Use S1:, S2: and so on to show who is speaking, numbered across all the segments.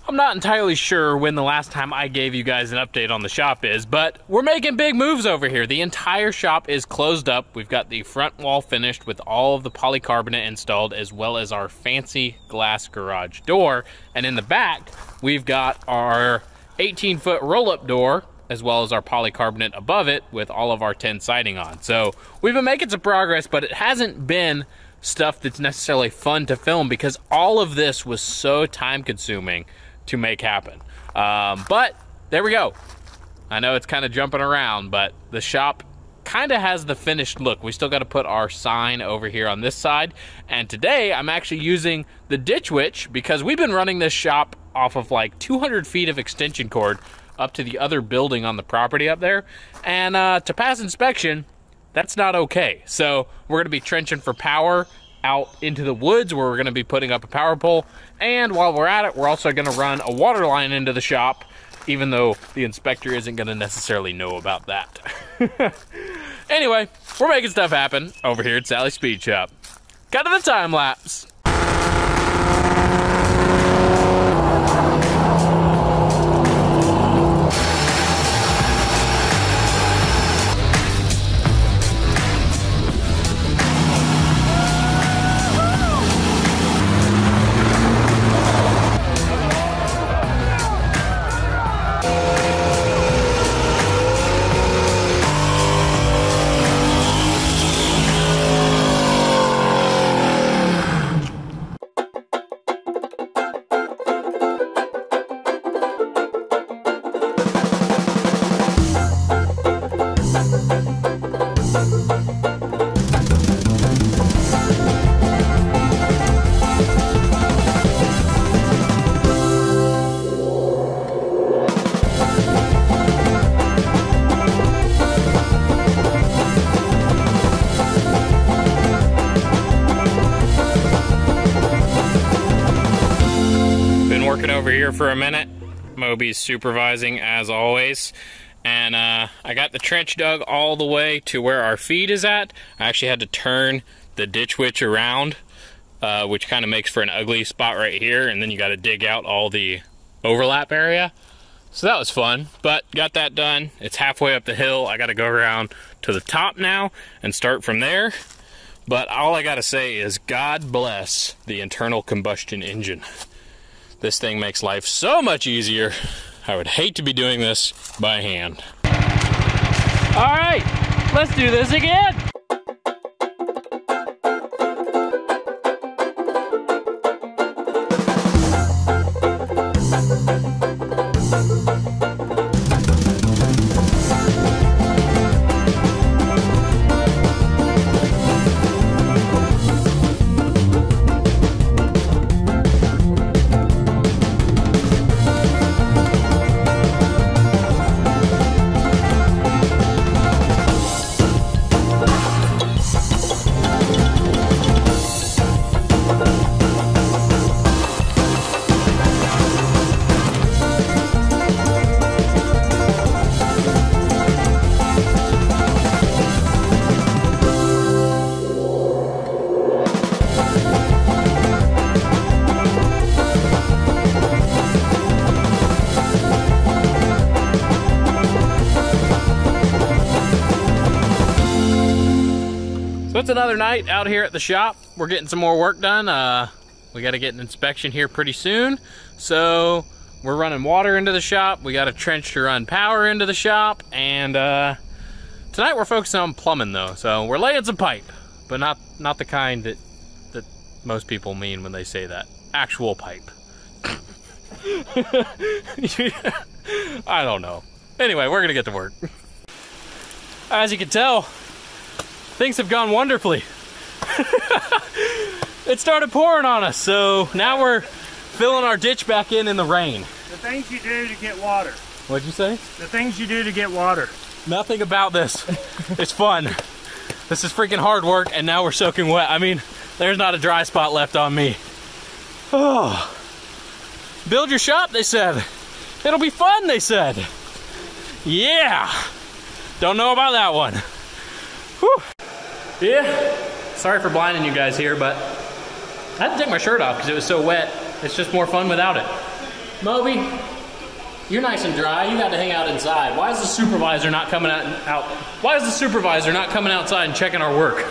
S1: I'm not entirely sure when the last time I gave you guys an update on the shop is, but we're making big moves over here. The entire shop is closed up. We've got the front wall finished with all of the polycarbonate installed, as well as our fancy glass garage door. And in the back, we've got our 18-foot roll-up door, as well as our polycarbonate above it with all of our tin siding on. So we've been making some progress, but it hasn't been stuff that's necessarily fun to film because all of this was so time-consuming to make happen. But there we go. I know it's kind of jumping around, but the shop kind of has the finished look. We still got to put our sign over here on this side. And today I'm actually using the ditch witch because we've been running this shop off of like 200 feet of extension cord up to the other building on the property up there. And to pass inspection, that's not okay. So we're gonna be trenching for power out into the woods where we're gonna be putting up a power pole. And while we're at it, we're also gonna run a water line into the shop, even though the inspector isn't gonna necessarily know about that. Anyway, we're making stuff happen over here at Sally's Speed Shop. Cut to the time lapse. Working over here for a minute. Moby's supervising as always. And I got the trench dug all the way to where our feed is at. I actually had to turn the ditch witch around, which kind of makes for an ugly spot right here. And then you got to dig out all the overlap area. So that was fun, but got that done. It's halfway up the hill. I got to go around to the top now and start from there. But all I got to say is God bless the internal combustion engine. This thing makes life so much easier. I would hate to be doing this by hand. All right, let's do this again. So it's another night out here at the shop. We're getting some more work done. We got to get an inspection here pretty soon. So we're running water into the shop. We got a trench to run power into the shop. And tonight we're focusing on plumbing though. So we're laying some pipe, but not the kind that most people mean when they say that. Actual pipe. I don't know. Anyway, we're gonna get to work. As you can tell, things have gone wonderfully. It started pouring on us, so now we're filling our ditch back in the rain.
S2: The things you do to get water.
S1: What'd you say?
S2: The things you do to get water.
S1: Nothing about this. It's fun. This is freaking hard work, and now we're soaking wet. I mean, there's not a dry spot left on me. Oh. Build your shop, they said. It'll be fun, they said. Yeah. Don't know about that one. Whew. Yeah. Sorry for blinding you guys here, but I had to take my shirt off because it was so wet. It's just more fun without it. Moby, you're nice and dry. You got to hang out inside. Why is the supervisor not coming out? Why is the supervisor not coming outside and checking our work?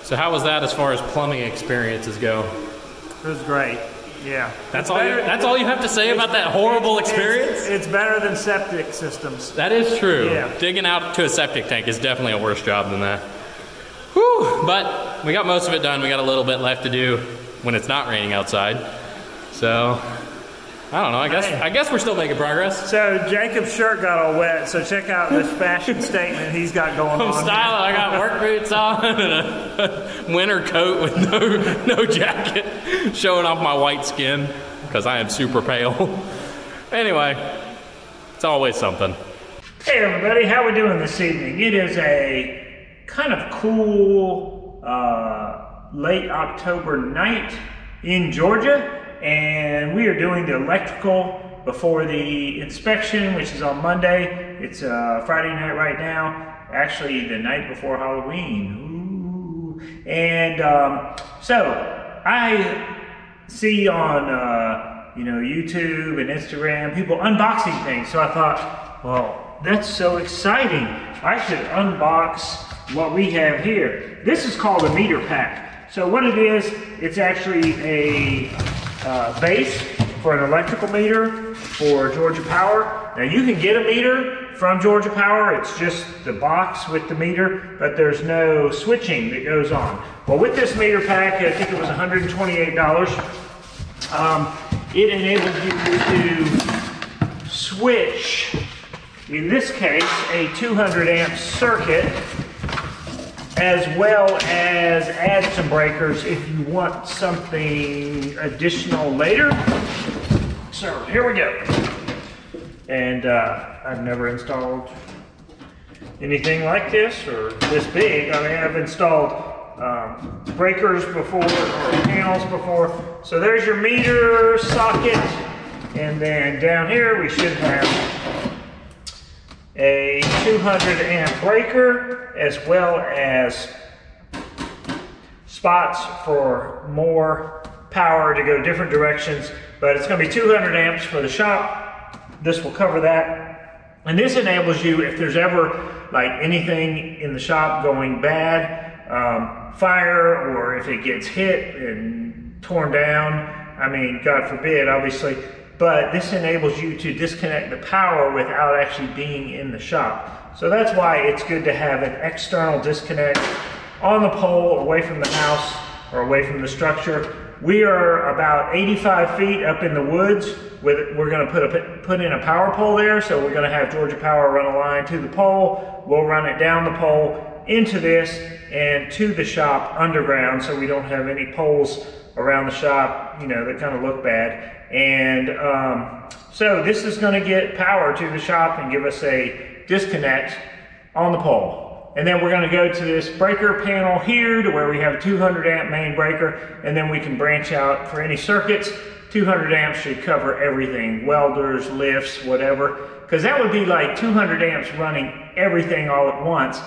S1: So how was that as far as plumbing experiences go?
S2: It was great. Yeah.
S1: That's all you have to say about that horrible experience?
S2: It's better than septic systems.
S1: That is true.
S2: Yeah.
S1: Digging out to a septic tank is definitely a worse job than that. Whew, but we got most of it done. We got a little bit left to do when it's not raining outside. So, I don't know, I guess we're still making progress.
S2: So Jacob's shirt got all wet, so check out this fashion statement he's got going on.
S1: I'm styling, I got work boots on and a winter coat with no jacket, showing off my white skin, because I am super pale. Anyway, it's always something.
S2: Hey everybody, how we doing this evening? It is a kind of cool late October night in Georgia, and we are doing the electrical before the inspection, which is on Monday. It's Friday night right now, actually the night before Halloween. Ooh. And so I see on YouTube and Instagram people unboxing things, so I thought, well, that's so exciting. I should unbox what we have here. This is called a meter pack. So what it is, it's actually a base for an electrical meter for Georgia Power. Now you can get a meter from Georgia Power. It's just the box with the meter, but there's no switching that goes on. Well, with this meter pack, I think it was $128. It enables you to switch, in this case, a 200 amp circuit, as well as add some breakers if you want something additional later. So here we go. And I've never installed anything like this or this big. I mean, I've installed breakers before or panels before. So there's your meter socket. And then down here we should have a 200 amp breaker, as well as spots for more power to go different directions. But it's going to be 200 amps for the shop. This will cover that. And this enables you, if there's ever like anything in the shop going bad, fire, or if it gets hit and torn down, I mean, God forbid, obviously, but this enables you to disconnect the power without actually being in the shop. So that's why it's good to have an external disconnect on the pole, away from the house or away from the structure. We are about 85 feet up in the woods. We're going to put in a power pole there, so we're going to have Georgia Power run a line to the pole. We'll run it down the pole into this and to the shop underground, so we don't have any poles around the shop, that kind of look bad. And so this is going to get power to the shop and give us a disconnect on the pole. And then we're going to go to this breaker panel here to where we have a 200 amp main breaker, and then we can branch out for any circuits. 200 amps should cover everything, welders, lifts, whatever, because that would be like 200 amps running everything all at once.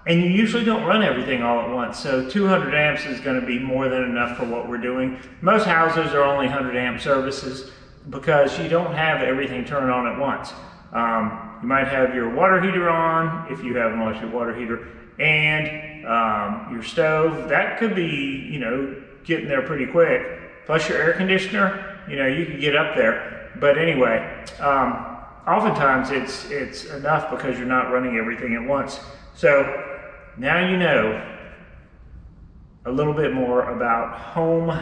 S2: And you usually don't run everything all at once, so 200 amps is going to be more than enough for what we're doing. Most houses are only 100 amp services because you don't have everything turned on at once. You might have your water heater on, if you have an electric water heater, and your stove. That could be, getting there pretty quick. Plus your air conditioner, you could get up there. But anyway, oftentimes it's enough because you're not running everything at once. So now you know a little bit more about home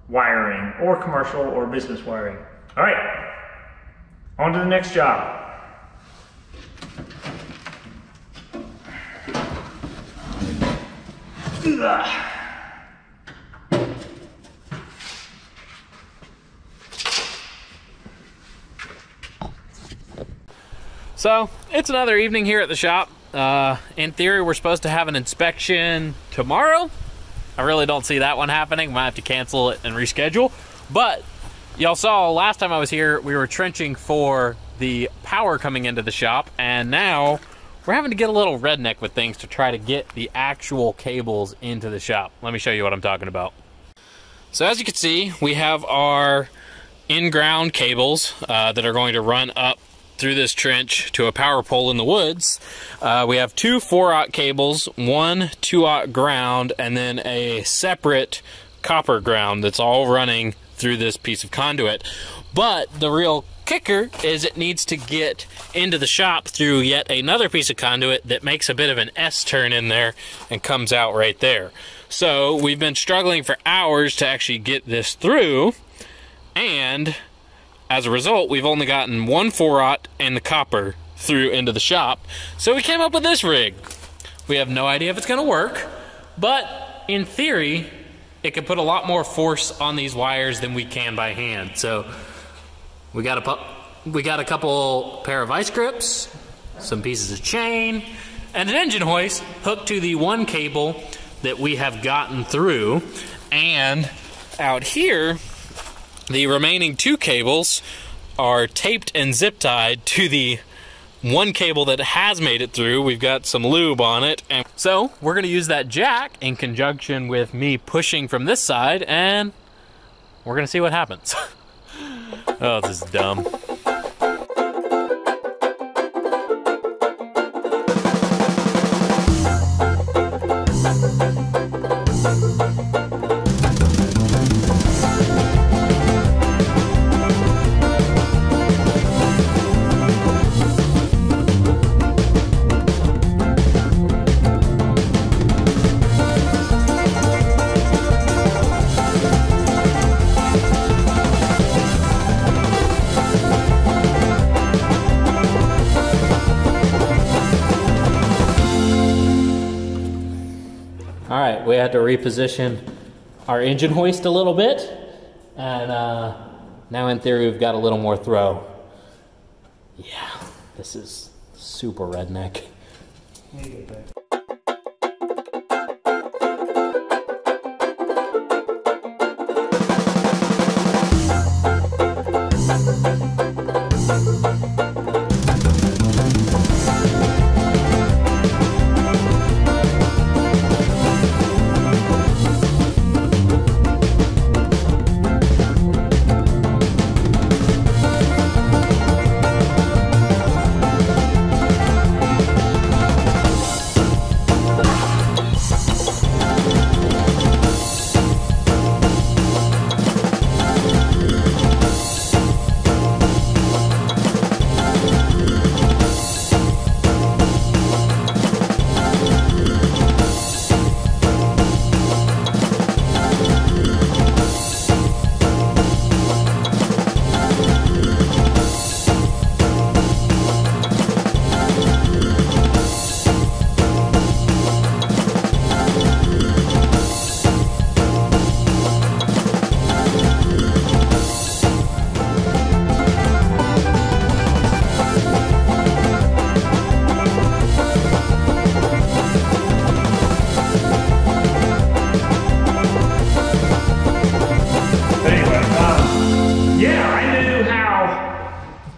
S2: wiring or commercial or business wiring. All right, on to the next job. Ugh.
S1: So, it's another evening here at the shop. In theory, we're supposed to have an inspection tomorrow. I really don't see that one happening. Might have to cancel it and reschedule. But y'all saw last time I was here, we were trenching for the power coming into the shop, and now we're having to get a little redneck with things to try to get the actual cables into the shop. Let me show you what I'm talking about. So as you can see, we have our in-ground cables that are going to run up through this trench to a power pole in the woods. We have 2 4/0 cables, 1 2/0 ground, and then a separate copper ground that's all running through this piece of conduit. But the real kicker is it needs to get into the shop through yet another piece of conduit that makes a bit of an S-turn in there and comes out right there. So we've been struggling for hours to actually get this through, and as a result, we've only gotten 1 4/0 and the copper through into the shop. So we came up with this rig. We have no idea if it's gonna work, but in theory, it can put a lot more force on these wires than we can by hand. So we got a couple pair of vice grips, some pieces of chain, and an engine hoist hooked to the 1 cable that we have gotten through. And out here, the remaining 2 cables are taped and zip tied to the 1 cable that has made it through. We've got some lube on it. And so we're gonna use that jack in conjunction with me pushing from this side, and we're gonna see what happens. Oh, this is dumb. All right, we had to reposition our engine hoist a little bit, and now in theory we've got a little more throw. Yeah, this is super redneck.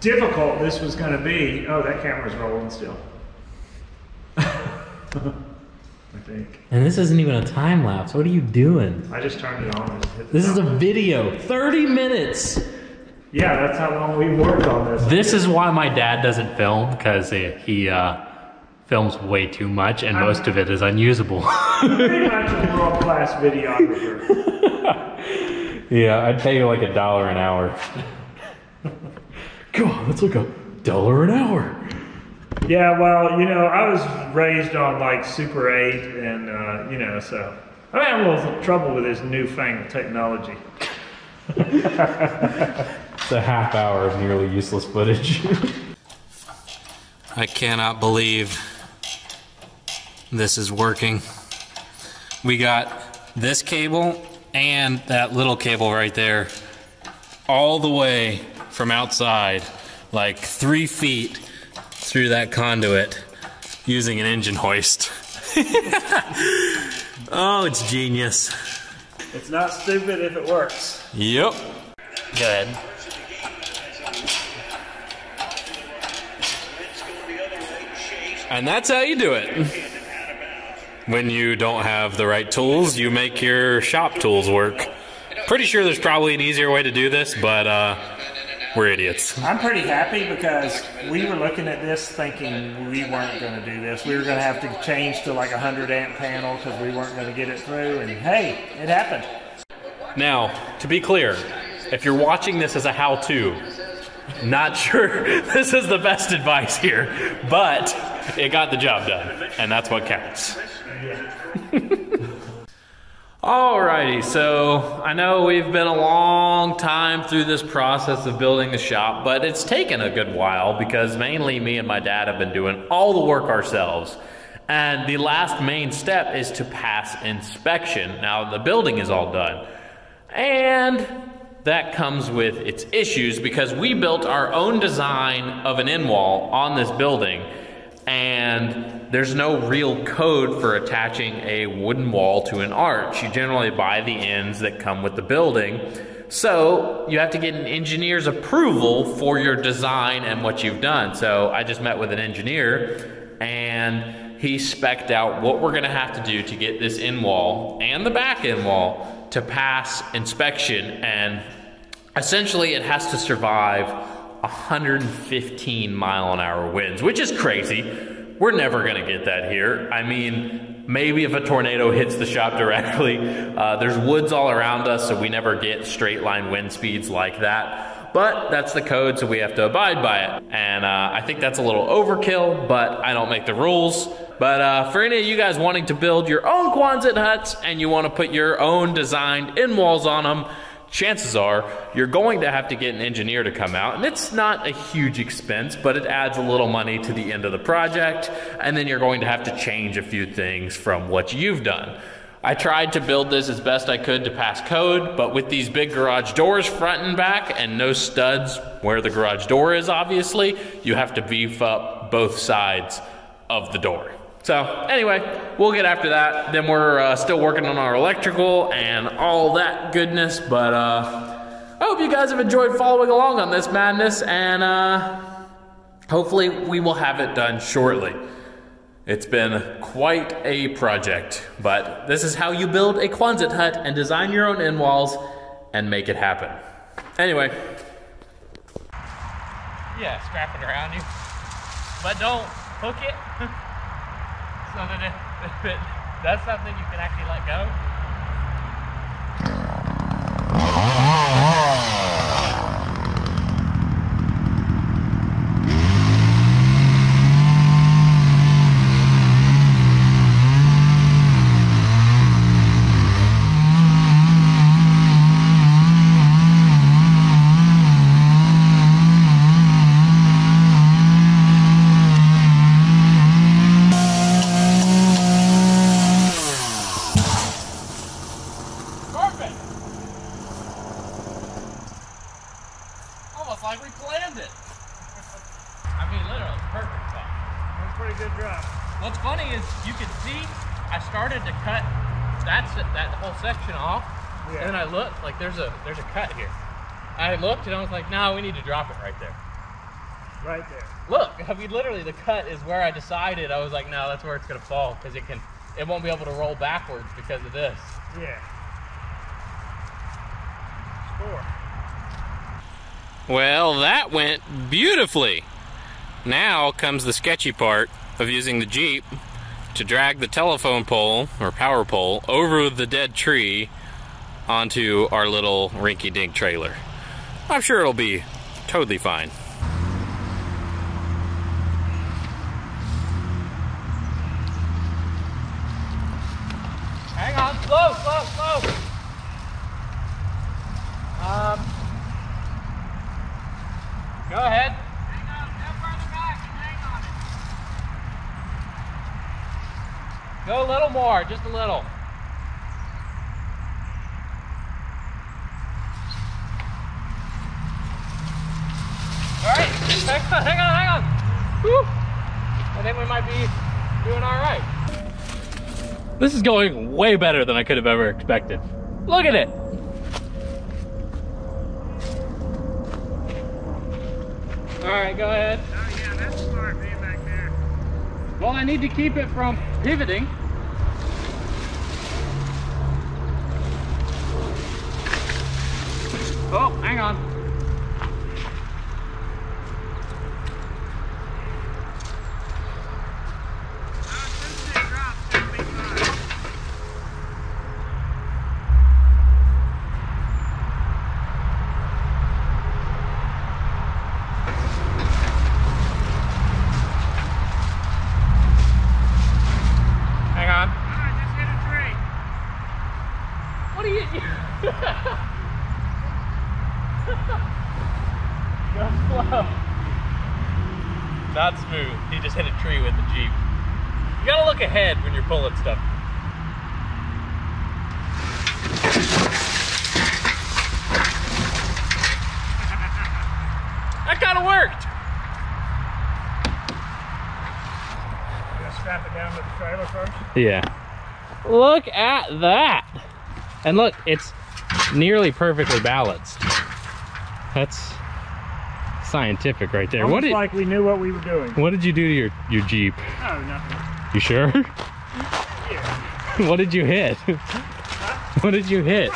S2: Difficult this was going to be. Oh, that camera's rolling still. I think.
S1: And this isn't even a time lapse. What are you doing?
S2: I just turned it on. And just hit the
S1: This is a video. 30 minutes.
S2: Yeah, that's how long we worked on this.
S1: This is why my dad doesn't film, because he films way too much, and most of it is unusable.
S2: Pretty much a world-class videographer.
S1: Yeah, I'd pay you like $1 an hour. God, that's like $1 an hour.
S2: Yeah, well, you know, I was raised on like Super 8 and, you know, so I have a little trouble with this newfangled technology.
S1: It's a half hour of nearly useless footage. I cannot believe this is working. We got this cable and that little cable right there all the way from outside, like 3 feet through that conduit using an engine hoist. Oh, it's genius.
S2: It's not stupid if it works.
S1: Yep. Go ahead. And that's how you do it. When you don't have the right tools, you make your shop tools work. Pretty sure there's probably an easier way to do this, but we're idiots.
S2: I'm pretty happy because we were looking at this thinking we weren't going to do this. We were going to have to change to like a 100 amp panel because we weren't going to get it through, and hey, it happened.
S1: Now, to be clear, if you're watching this as a how-to, not sure this is the best advice here, but it got the job done, and that's what counts. Alrighty, so I know we've been a long time through this process of building the shop, but it's taken a good while because mainly me and my dad have been doing all the work ourselves. And the last main step is to pass inspection. Now the building is all done. And that comes with its issues because we built our own design of an end wall on this building, and there's no real code for attaching a wooden wall to an arch. You generally buy the ends that come with the building. So you have to get an engineer's approval for your design and what you've done. So I just met with an engineer and he spec'd out what we're gonna have to do to get this end wall and the back end wall to pass inspection. And essentially it has to survive 115 mile-an-hour winds, which is crazy. We're never gonna get that here. I mean, maybe if a tornado hits the shop directly. There's woods all around us, so we never get straight line wind speeds like that. But that's the code, so we have to abide by it. And I think that's a little overkill, but I don't make the rules. But for any of you guys wanting to build your own Quonset huts and you wanna put your own designed end walls on them, chances are you're going to have to get an engineer to come out, and it's not a huge expense, but it adds a little money to the end of the project, and then you're going to have to change a few things from what you've done. I tried to build this as best I could to pass code, but with these big garage doors front and back and no studs where the garage door is, obviously, you have to beef up both sides of the door. So anyway, we'll get after that. Then we're still working on our electrical and all that goodness. But I hope you guys have enjoyed following along on this madness, and hopefully we will have it done shortly. It's been quite a project, but this is how you build a Quonset hut and design your own end walls and make it happen. Anyway. Yeah, strap it around you, but don't hook it. So that if that's something you can actually let go. Like we planned it. I mean, literally, perfect spot.
S2: That's a pretty good drop.
S1: What's funny is you can see I started to cut that whole section off, and then I looked like there's a cut here. I looked and I was like, no, we need to drop it right there.
S2: Right there.
S1: Look, I mean, literally the cut is where I decided. I was like, no, that's where it's gonna fall because it won't be able to roll backwards because of this.
S2: Yeah. Score.
S1: Well, that went beautifully. Now comes the sketchy part of using the Jeep to drag the telephone pole or power pole over the dead tree onto our little rinky-dink trailer. I'm sure it'll be totally fine. Hang on, slow, slow, slow. Go ahead.
S3: Hang on, step further back and hang on it.
S1: Go a little more, just a little. All right, hang on. Whew. I think we might be doing all right. This is going way better than I could have ever expected. Look at it. All right, go ahead.
S2: Oh yeah, that's smart being back there.
S1: Well, I need to keep it from pivoting. Go slow. Not smooth. He just hit a tree with the Jeep. You gotta look ahead when you're pulling stuff. That kind of worked.
S2: You gotta strap it down to the trailer first?
S1: Yeah. Look at that. And look, it's nearly perfectly balanced. That's scientific right there.
S2: Almost like we knew what we were doing.
S1: What did you do to your Jeep?
S2: Oh, nothing.
S1: You sure?
S2: Yeah.
S1: What did you hit? What did you hit?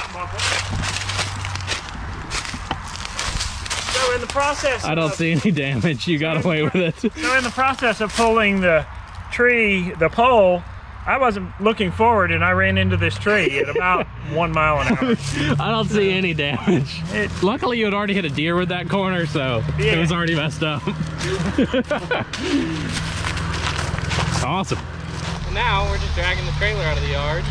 S2: So in the process
S1: I don't see any damage. You got away with it.
S2: So in the process of pulling the tree, the pole, I wasn't looking forward and I ran into this tree at about 1 mile an hour.
S1: I don't see any damage. Luckily you had already hit a deer with that corner, so
S2: yeah.
S1: It was already messed up. Awesome. And now we're just dragging the trailer out of the yard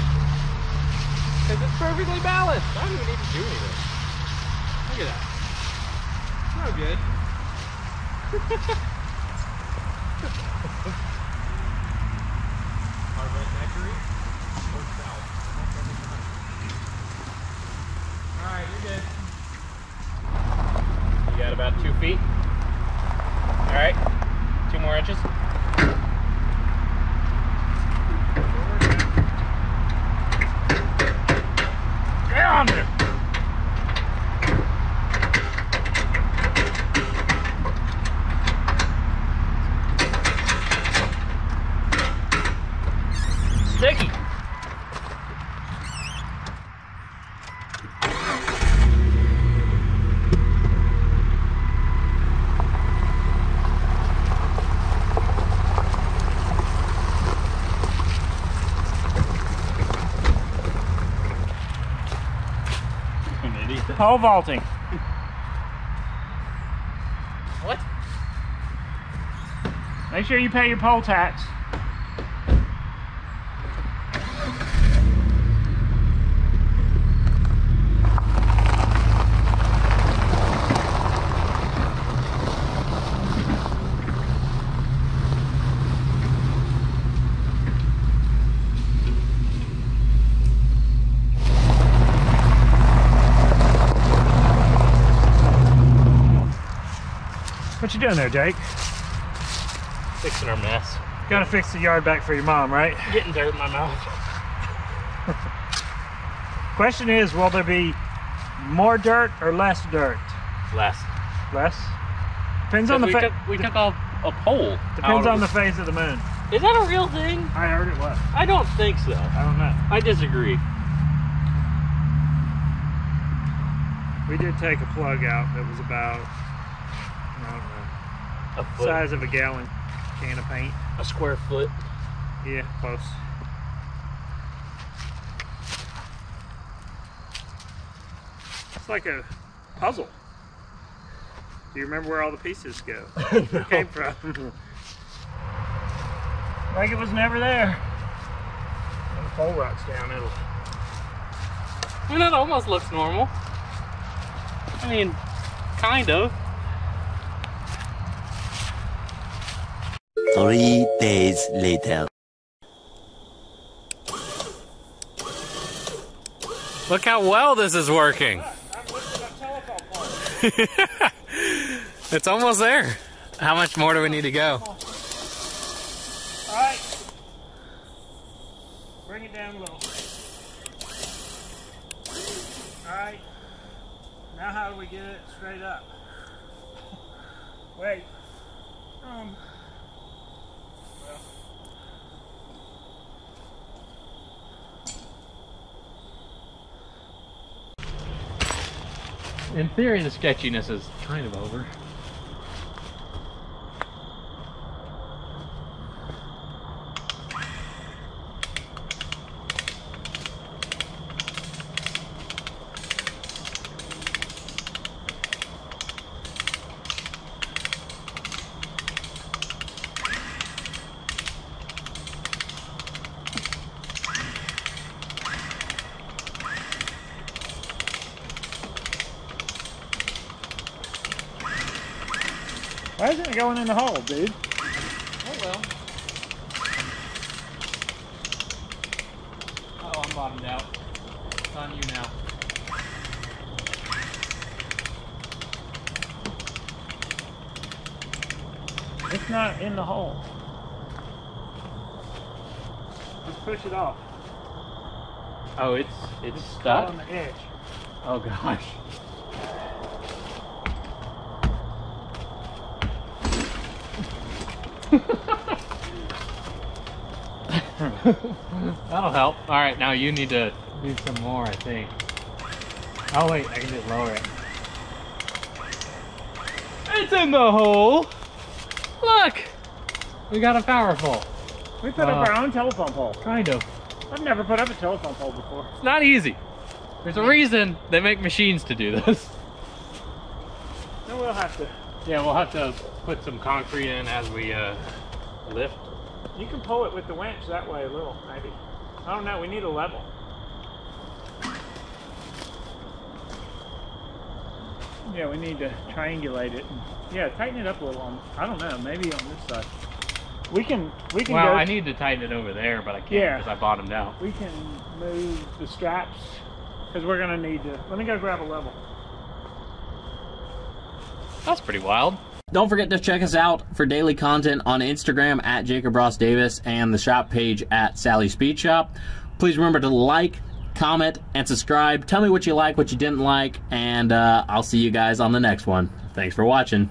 S1: because it's perfectly balanced. I don't even need to do anything. Look at that. So good. Alright, you're good. You got about 2 feet. Alright, 2 more inches.
S2: Get on there!
S1: Sticky.
S2: Pole vaulting.
S1: What?
S2: Make sure you pay your pole tax. What you doing there, Jake?
S1: Fixing our mess.
S2: Gotta fix the yard back for your mom, right?
S1: Getting dirt in my mouth.
S2: Question is, will there be more dirt or less dirt?
S1: Less.
S2: Less? Depends on the
S1: we took a pole.
S2: Depends on the phase of the moon.
S1: Is that a real thing?
S2: I heard it was.
S1: I don't think so.
S2: I don't know.
S1: I disagree.
S2: We did take a plug out that was about, I don't know,
S1: A foot.
S2: size of a gallon can of paint.
S1: A square foot.
S2: Yeah, close. It's like a puzzle. Do you remember where all the pieces go?
S1: No.
S2: Came from. Like it was never there. When the pole rots down, it'll.
S1: I mean, that almost looks normal. I mean, kind of.
S4: 3 days later.
S1: Look how well this is working. It's almost there. How much more do we need to go?
S2: Alright. Bring it down a little. Alright. Now how do we get it straight up? Wait. Well.
S1: In theory, the sketchiness is kind of over.
S2: Why isn't it going in the hole, dude?
S1: Oh well. Oh, I'm bottomed out. It's on you now.
S2: It's not in the hole. Let's push it off.
S1: Oh, it's
S2: Caught
S1: stuck?
S2: on the edge.
S1: Oh gosh. That'll help. Alright, now you need to do some more, I think. Oh wait, I can just lower it. It's in the hole! Look! We got a power pole.
S2: We put up our own telephone pole.
S1: Kind of.
S2: I've never put up a telephone pole before.
S1: It's not easy. There's a reason they make machines to do this.
S2: No, we'll have to.
S1: Yeah, we'll have to put some concrete in as we lift.
S2: You can pull it with the winch that way a little, maybe. I don't know, we need a level. Yeah, we need to triangulate it. Yeah, tighten it up a little on, I don't know, maybe on this side. We can
S1: Well,
S2: go,
S1: I need to tighten it over there, but I can't
S2: Yeah.
S1: because I bottomed out.
S2: we can move the straps, because we're gonna need to, let me go grab a level.
S1: That's pretty wild.
S5: Don't forget to check us out for daily content on Instagram at Jacob Ross Davis and the shop page at Sally Speed Shop. Please remember to like, comment, and subscribe. Tell me what you like, what you didn't like, and I'll see you guys on the next one. Thanks for watching.